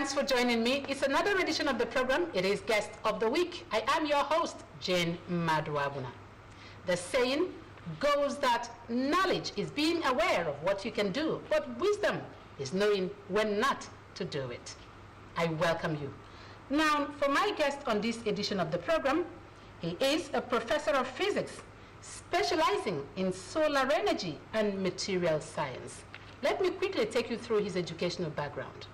Thanks for joining me. It's another edition of the program. It is Guest of the Week. I am your host, Jane Maduabuna. The saying goes that knowledge is being aware of what you can do, but wisdom is knowing when not to do it. I welcome you. Now, for my guest on this edition of the program, he is a professor of physics, specializing in solar energy and material science. Let me quickly take you through his educational background.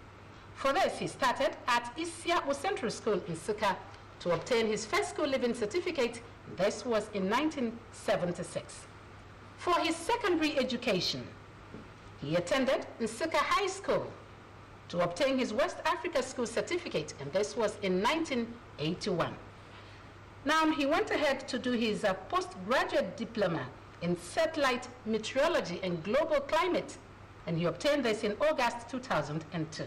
For this, he started at Isiabu Central School in Nsukka to obtain his first school living certificate. This was in 1976. For his secondary education, he attended Nsukka High School to obtain his West Africa School certificate, and this was in 1981. Now, he went ahead to do his postgraduate diploma in satellite meteorology and global climate, and he obtained this in August 2002.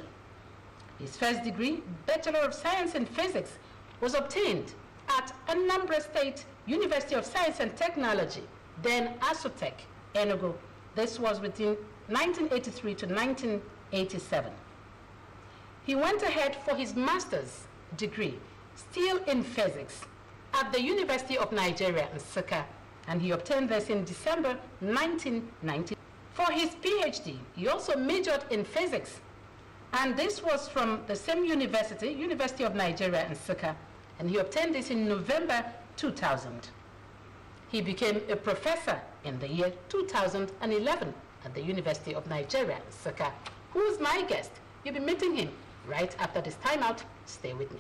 His first degree, Bachelor of Science in Physics, was obtained at Anambra State University of Science and Technology, then ASUTEC, Enugu. This was between 1983 to 1987. He went ahead for his master's degree, still in physics, at the University of Nigeria in Nsukka, and he obtained this in December 1990. For his PhD, he also majored in physics, and this was from the same university, University of Nigeria in Nsukka, and he obtained this in November 2000. He became a professor in the year 2011 at the University of Nigeria in Nsukka. Who's my guest? You'll be meeting him right after this timeout. Stay with me.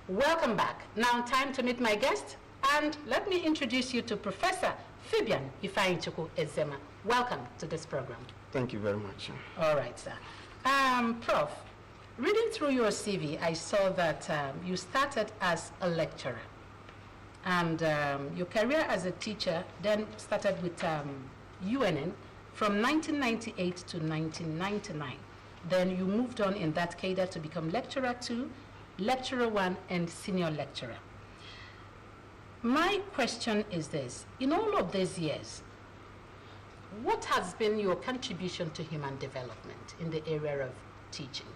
Welcome back. Now time to meet my guest, and let me introduce you to Professor Fabian Ifeanyichukwu Ezema. Welcome to this program. Thank you very much. All right, sir. Prof, reading through your CV, I saw that you started as a lecturer, and your career as a teacher then started with UNN from 1998 to 1999. Then you moved on in that cadre to become lecturer 2, lecturer 1, and senior lecturer. My question is this: in all of these years, what has been your contribution to human development in the area of teaching?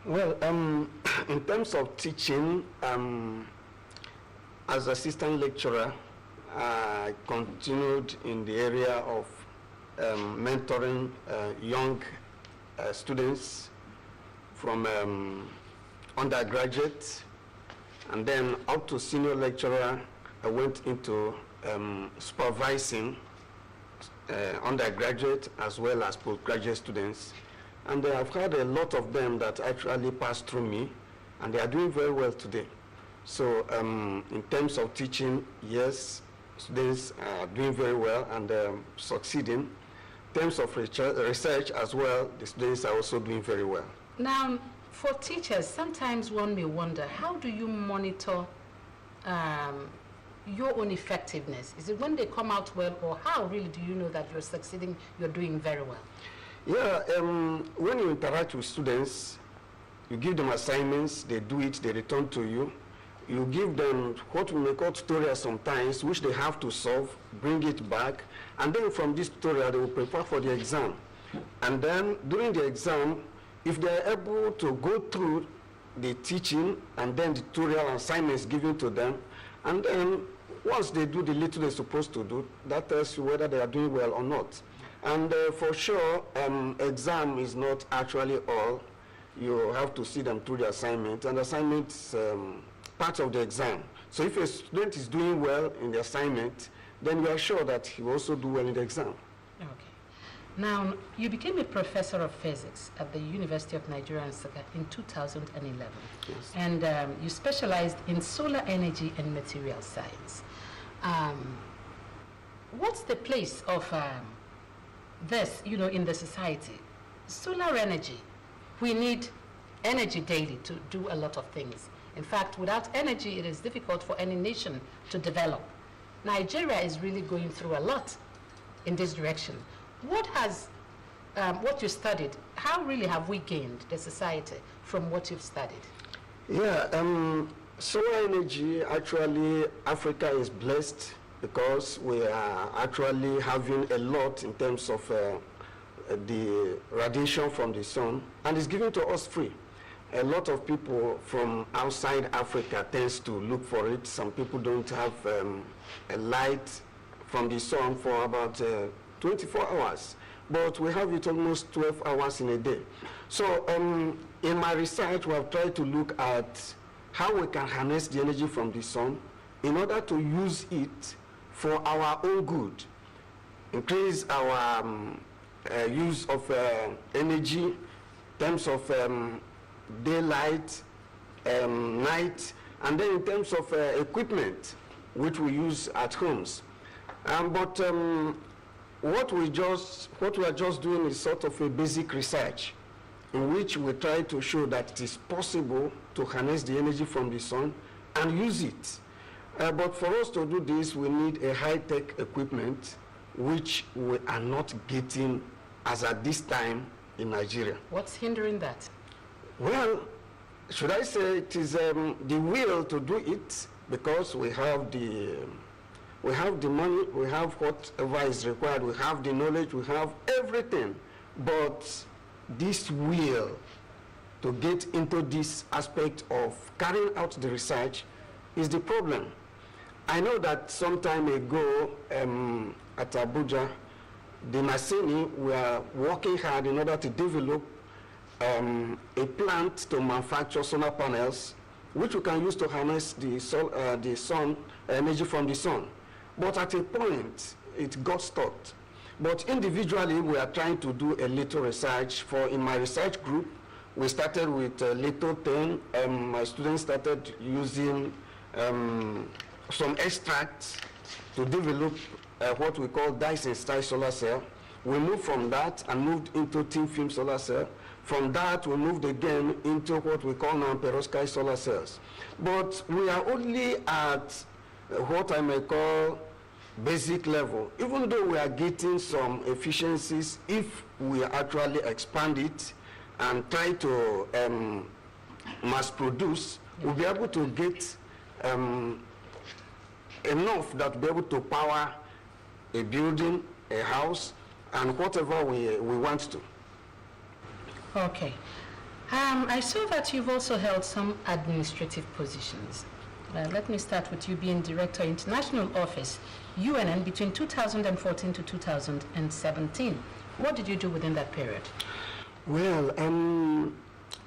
Well, in terms of teaching, as assistant lecturer, I continued in the area of mentoring young students from undergraduate, and then up to senior lecturer. I went into supervising undergraduate as well as postgraduate students, and I've had a lot of them that actually passed through me, and they are doing very well today. So in terms of teaching, yes, students are doing very well and succeeding. In terms of research as well, the students are also doing very well. Now, for teachers, sometimes one may wonder, how do you monitor your own effectiveness? Is it when they come out well, or how really do you know that you're succeeding, you're doing very well? Yeah, when you interact with students, you give them assignments, they do it, they return to you. You give them what we may call tutorials sometimes, which they have to solve, bring it back, and then from this tutorial, they will prepare for the exam. And then during the exam, if they are able to go through the teaching and then the tutorial assignments given to them, and then once they do the little they're supposed to do, that tells you whether they are doing well or not. And for sure, exam is not actually all. You have to see them through the assignment, and assignment is part of the exam. So if a student is doing well in the assignment, then you are sure that he will also do well in the exam. Okay. Now, you became a professor of physics at the University of Nigeria in Nsukka in 2011. Yes. And you specialized in solar energy and material science. What's the place of this, in the society? Solar energy. We need energy daily to do a lot of things. In fact, without energy, it is difficult for any nation to develop. Nigeria is really going through a lot in this direction. What you studied, how really have we gained the society from what you've studied? Yeah, solar energy, actually, Africa is blessed because we are actually having a lot in terms of the radiation from the sun, and it's given to us free. A lot of people from outside Africa tends to look for it. Some people don't have a light from the sun for about 24 hours, but we have it almost 12 hours in a day. So in my research, we have tried to look at how we can harness the energy from the sun in order to use it for our own good, increase our use of energy in terms of daylight, night, and then in terms of equipment which we use at homes. But what we are just doing is sort of a basic research in which we try to show that it is possible to harness the energy from the sun and use it. But for us to do this, we need a high-tech equipment which we are not getting as at this time in Nigeria. What's hindering that? Well, should I say it is the will to do it, because we have the money, we have whatever is required, we have the knowledge, we have everything, but this will to get into this aspect of carrying out the research is the problem. I know that some time ago at Abuja, the Masini were working hard in order to develop a plant to manufacture solar panels, which we can use to harness the sun energy from the sun. But at a point, it got stopped. But individually, we are trying to do a little research. In my research group, we started with little 10. My students started using some extracts to develop what we call Dyson-style solar cell. We moved from that and moved into thin film solar cell. From that, we moved again into what we call now perovskite solar cells. But we are only at what I may call basic level. Even though we are getting some efficiencies, if we actually expand it and try to mass produce, we'll be able to get enough that will be able to power a building, a house, and whatever we want to. Okay. I saw that you've also held some administrative positions. Let me start with you being Director International Office, UNN, between 2014 to 2017. What did you do within that period? Well,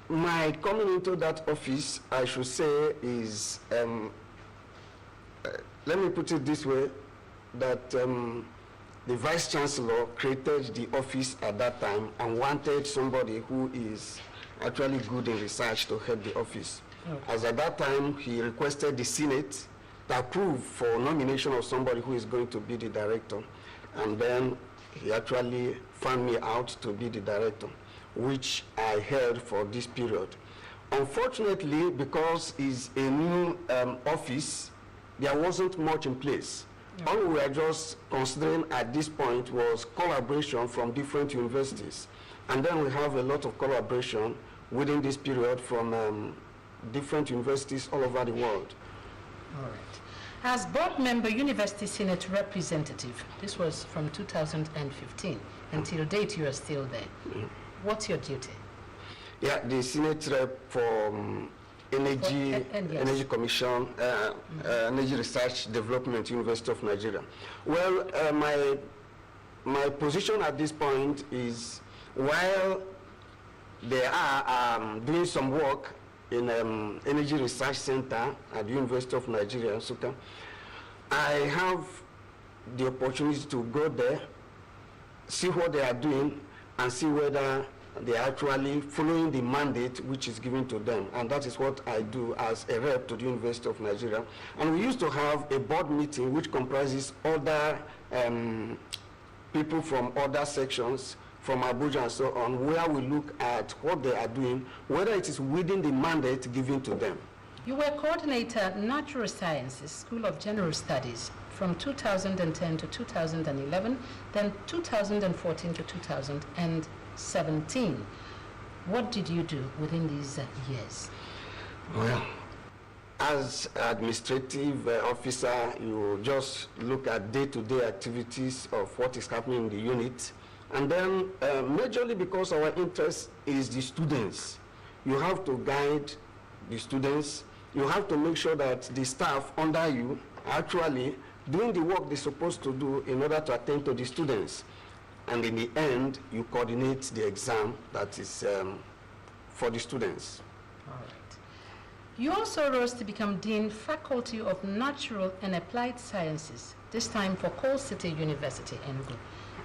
my coming into that office, I should say, is, let me put it this way, that the Vice Chancellor created the office at that time and wanted somebody who is actually good in research to head the office. Okay. As at that time, he requested the Senate to approve for nomination of somebody who is going to be the director. And then he actually found me out to be the director, which I held for this period. Unfortunately, because it's a new office, there wasn't much in place. Yeah. All we were just considering at this point was collaboration from different universities. And then we have a lot of collaboration within this period from different universities all over the world. All right. As board member, University Senate representative, this was from 2015. Until date, you are still there. Mm-hmm. What's your duty? Yeah, the Senate rep for Energy, Energy Commission, Energy Research Development, University of Nigeria. Well, my position at this point is, while they are doing some work in Energy Research Center at the University of Nigeria, Nsukka, I have the opportunity to go there, see what they are doing, and see whether they are actually following the mandate which is given to them. And that is what I do as a rep to the University of Nigeria. And we used to have a board meeting which comprises other people from other sections, from Abuja and so on, where we look at what they are doing, whether it is within the mandate given to them. You were coordinator Natural Sciences, School of General Studies, from 2010 to 2011, then 2014 to 2017. What did you do within these years? Well, As administrative officer, you just look at day-to-day activities of what is happening in the unit. And then, majorly because our interest is the students, you have to guide the students. You have to make sure that the staff under you are actually doing the work they're supposed to do in order to attend to the students. And in the end, you coordinate the exam that is for the students. All right. You also rose to become Dean, Faculty of Natural and Applied Sciences, this time for Coal City University, Enugu.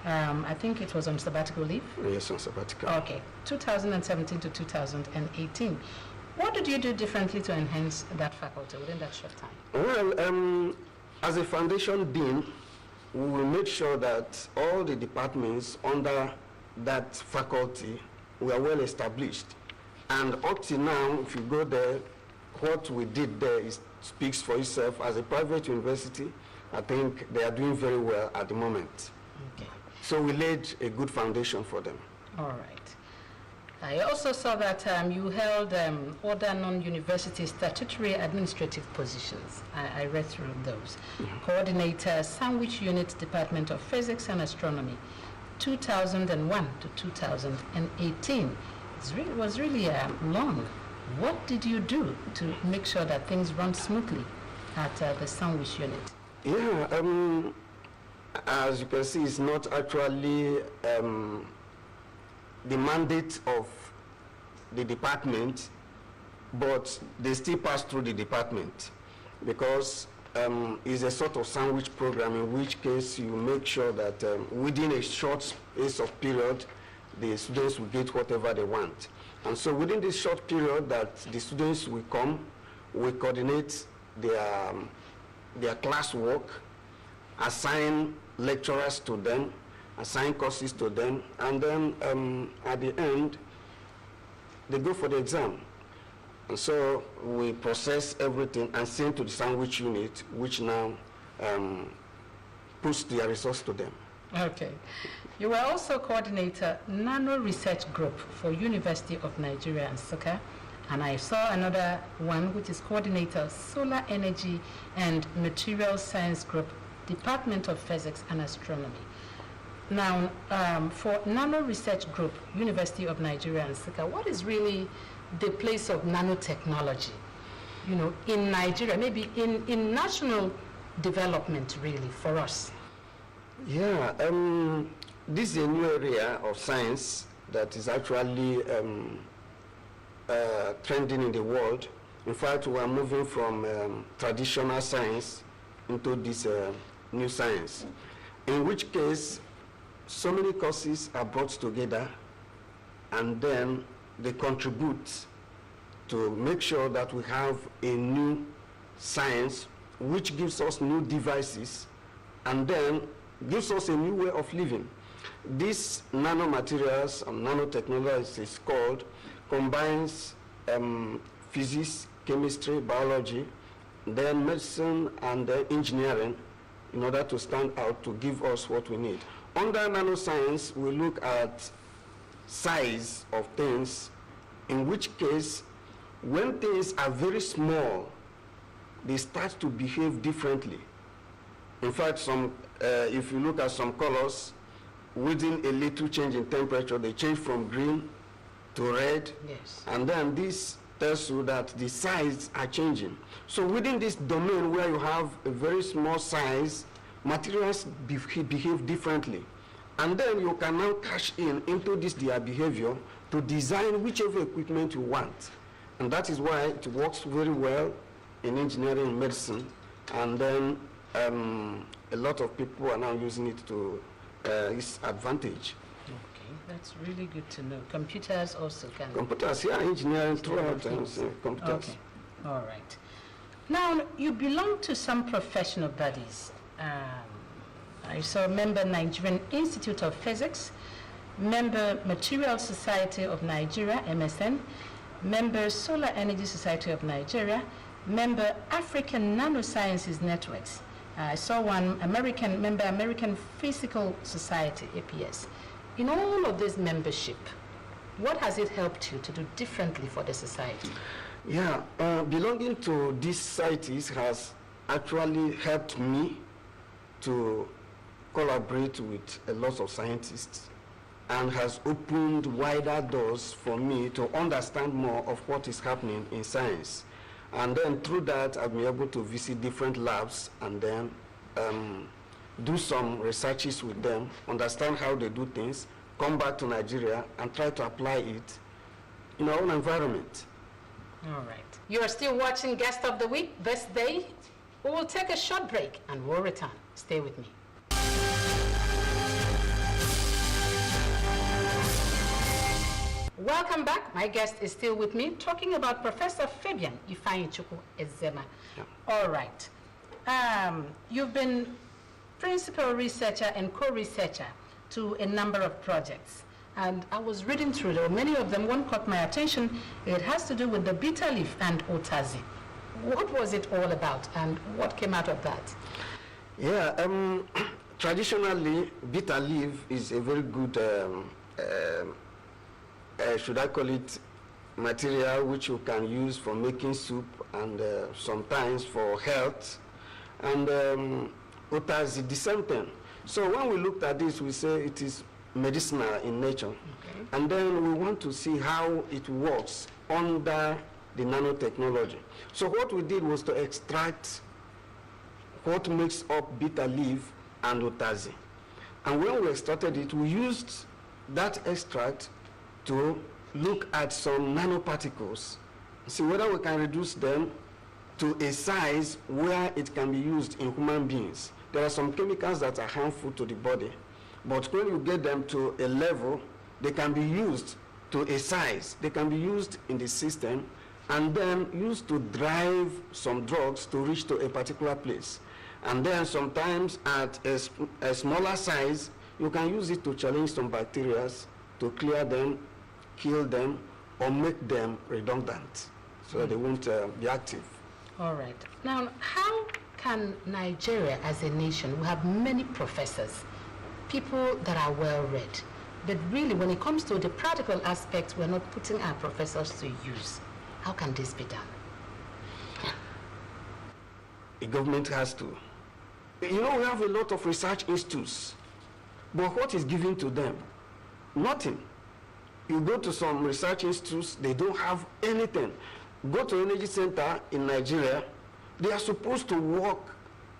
I think it was on sabbatical leave? Yes, on sabbatical. Okay, 2017 to 2018. What did you do differently to enhance that faculty within that short time? Well, as a foundation dean, we will make sure that all the departments under that faculty were well established. And up to now, if you go there, what we did there speaks for itself. As a private university, I think they are doing very well at the moment. Okay. So we laid a good foundation for them. All right. I also saw that you held other non-university statutory administrative positions. I read through those. Coordinator, Sandwich Unit, Department of Physics and Astronomy, 2001 to 2018. It was really long. What did you do to make sure that things run smoothly at the Sandwich Unit? Yeah, as you can see, it's not actually the mandate of the department, but they still pass through the department because it's a sort of sandwich program, in which case you make sure that within a short space of period, the students will get whatever they want. And so within this short period that the students will come, we coordinate their classwork, assign lecturers to them, assign courses to them, and then at the end, they go for the exam. And so we process everything and send to the sandwich unit, which now puts their results to them. Okay. You were also coordinator, Nano Research Group for University of Nigeria and Nsukka. And I saw another one, which is coordinator, Solar Energy and Material Science Group, Department of Physics and Astronomy. Now, for Nano Research Group, University of Nigeria and Nsukka, what is really the place of nanotechnology, in Nigeria, maybe in national development, really, for us? Yeah, this is a new area of science that is actually trending in the world. In fact, we are moving from traditional science into this new science, in which case so many courses are brought together and then they contribute to make sure that we have a new science which gives us new devices and then gives us a new way of living. This nanomaterials and nanotechnology, as it's called, combines physics, chemistry, biology, then medicine and engineering in order to stand out to give us what we need. Under nanoscience, we look at size of things, in which case, when things are very small, they start to behave differently. In fact, if you look at some colors, within a little change in temperature, they change from green to red. Yes. And then this tells you that the size are changing. So within this domain where you have a very small size, materials behave differently. And then you can now cash into their behavior to design whichever equipment you want. And that is why it works very well in engineering and medicine. And then a lot of people are now using it to its advantage. Okay, that's really good to know. Computers also can... Computers, yeah, engineering throughout computers. Okay, all right. Now, you belong to some professional bodies. I saw member Nigerian Institute of Physics, member Material Society of Nigeria, MSN, member Solar Energy Society of Nigeria, member African Nanosciences Networks. I saw one member American Physical Society, APS. In all of this membership, what has it helped you to do differently for the society? Yeah, belonging to these societies has actually helped me to collaborate with a lot of scientists and has opened wider doors for me to understand more of what is happening in science. And then through that, I've been able to visit different labs and then do some researches with them, understand how they do things, come back to Nigeria and try to apply it in our own environment. All right. You are still watching Guest of the Week this day. We will take a short break and we'll return. Stay with me. Welcome back. My guest is still with me, talking about Professor Fabian Ifeanyichukwu Ezema. Yeah. All right. You've been principal researcher and co-researcher to a number of projects. And I was reading through them. Many of them, one caught my attention. It has to do with the bitter leaf and otazi. What was it all about and what came out of that? Yeah, traditionally, bitter leaf is a very good, should I call it, material which you can use for making soup and sometimes for health. And otazi, the same thing. So when we looked at this, we say it is medicinal in nature. Okay. And then we want to see how it works under the nanotechnology. So what we did was to extract what makes up bitter leaf and otazi. And when we extracted it, we used that extract to look at some nanoparticles, see whether we can reduce them to a size where it can be used in human beings. There are some chemicals that are harmful to the body, but when you get them to a level, they can be used to a size. They can be used in the system and then used to drive some drugs to reach to a particular place. And then sometimes at a smaller size, you can use it to challenge some bacteria, to clear them, kill them, or make them redundant, so they won't be active. All right. Now, how can Nigeria as a nation, we have many professors, people that are well-read, but really when it comes to the practical aspects, we're not putting our professors to use. How can this be done? The government has to. You know, we have a lot of research institutes, but what is given to them? Nothing. You go to some research institutes, they don't have anything. Go to Energy Center in Nigeria, they are supposed to work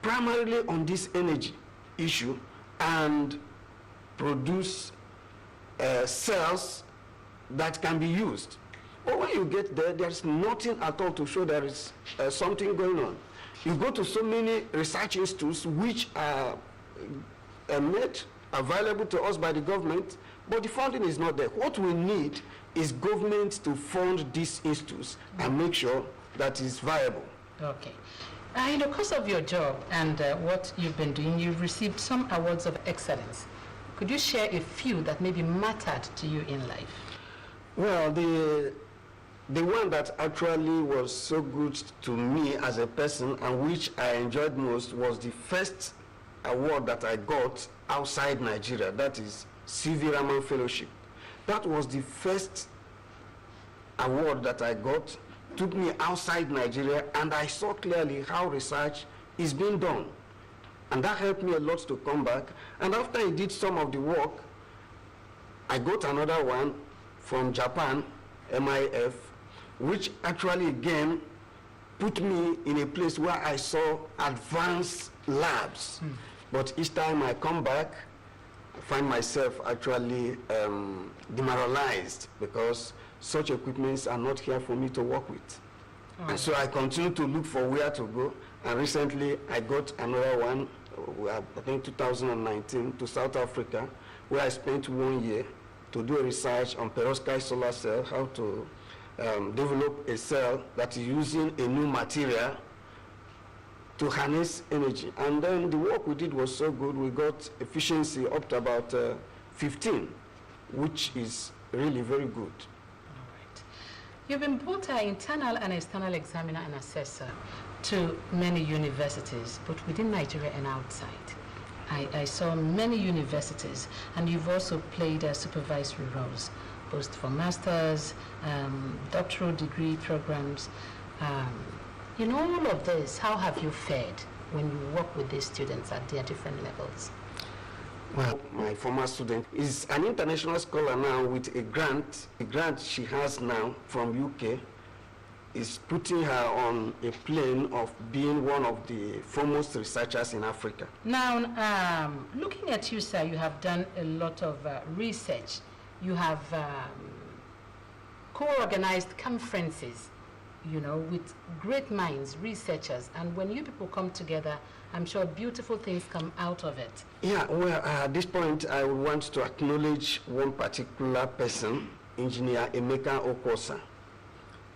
primarily on this energy issue and produce cells that can be used. But when you get there, there's nothing at all to show there is something going on. You go to so many research institutes which are made available to us by the government, but the funding is not there. What we need is government to fund these institutes and make sure that it's viable. Okay. In the course of your job and what you've been doing, you've received some awards of excellence. Could you share a few that maybe mattered to you in life? Well, the one that actually was so good to me as a person and which I enjoyed most was the first award that I got outside Nigeria, that is C.V. Raman Fellowship. That was the first award that I got, took me outside Nigeria, and I saw clearly how research is being done. And that helped me a lot to come back. And after I did some of the work, I got another one from Japan, MIF, which actually again put me in a place where I saw advanced labs. But each time I come back, I find myself actually demoralized because such equipments are not here for me to work with. And so I continue to look for where to go. And recently I got another one, I think 2019, to South Africa, where I spent 1 year to do a research on perovskite solar cell, how to develop a cell that is using a new material to harness energy. And then the work we did was so good, we got efficiency up to about 15, which is really very good. All right. You've been both an internal and external examiner and assessor to many universities, both within Nigeria and outside. I saw many universities, and you've also played supervisory roles. post for masters, doctoral degree programs. In all of this, how have you fared when you work with these students at their different levels? Well, my former student is an international scholar now with a grant. The grant she has now from UK is putting her on a plane of being one of the foremost researchers in Africa. Now, looking at you, sir, you have done a lot of research. You have co-organized conferences, you know, with great minds, researchers, and when you people come together, I'm sure beautiful things come out of it. Yeah, well, at this point, I would want to acknowledge one particular person, Engineer Emeka Okosa.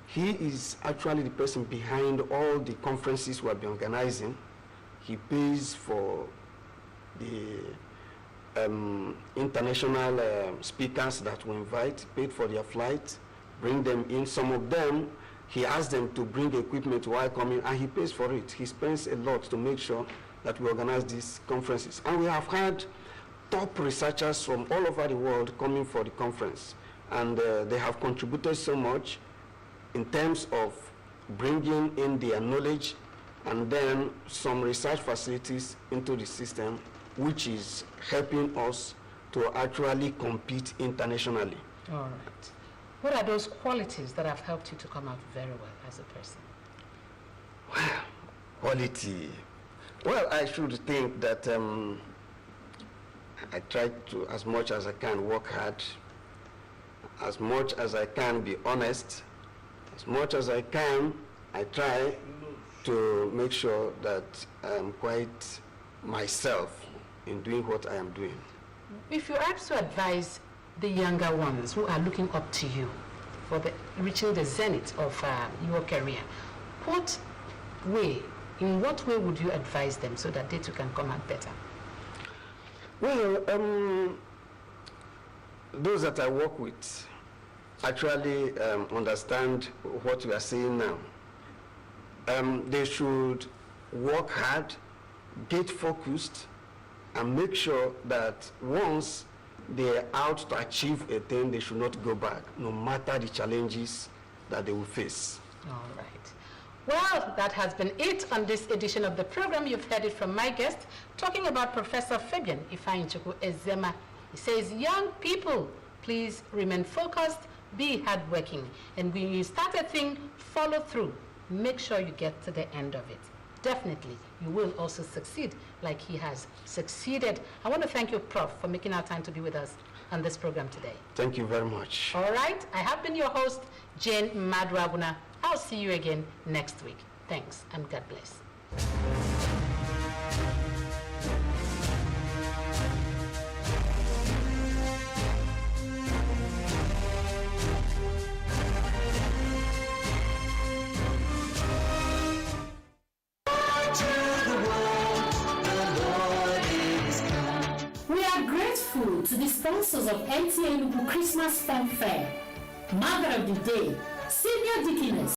He is actually the person behind all the conferences we have been organizing. He pays for the international speakers that we invite, paid for their flights, bring them in. Some of them, he asks them to bring equipment while coming, and he pays for it. He spends a lot to make sure that we organize these conferences. And we have had top researchers from all over the world coming for the conference. And they have contributed so much in terms of bringing in their knowledge and then some research facilities into the system, which is helping us to actually compete internationally. All right. What are those qualities that have helped you to come out very well as a person? Well, quality. Well, I should think that I try to, as much as I can, work hard, as much as I can be honest, as much as I can, I try to make sure that I'm quite myself in doing what I am doing. If you are to advise the younger ones who are looking up to you for reaching the zenith of your career, in what way would you advise them so that they too can come out better? Well, those that I work with actually understand what we are saying now. They should work hard, get focused, and make sure that once they're out to achieve a thing, they should not go back, no matter the challenges that they will face. All right. Well, that has been it on this edition of the program. You've heard it from my guest, talking about Professor Fabian Ifeanyichukwu Ezema. He says, young people, please remain focused, be hardworking, and when you start a thing, follow through. Make sure you get to the end of it. Definitely, you will also succeed like he has succeeded. I want to thank you, Prof, for making our time to be with us on this program today. Thank you very much. All right, I have been your host, Jane Madwabuna. I'll see you again next week. Thanks, and God bless. To the sponsors of Enugu Christmas Fun Fair, Mother of the Day, Senior Deaconess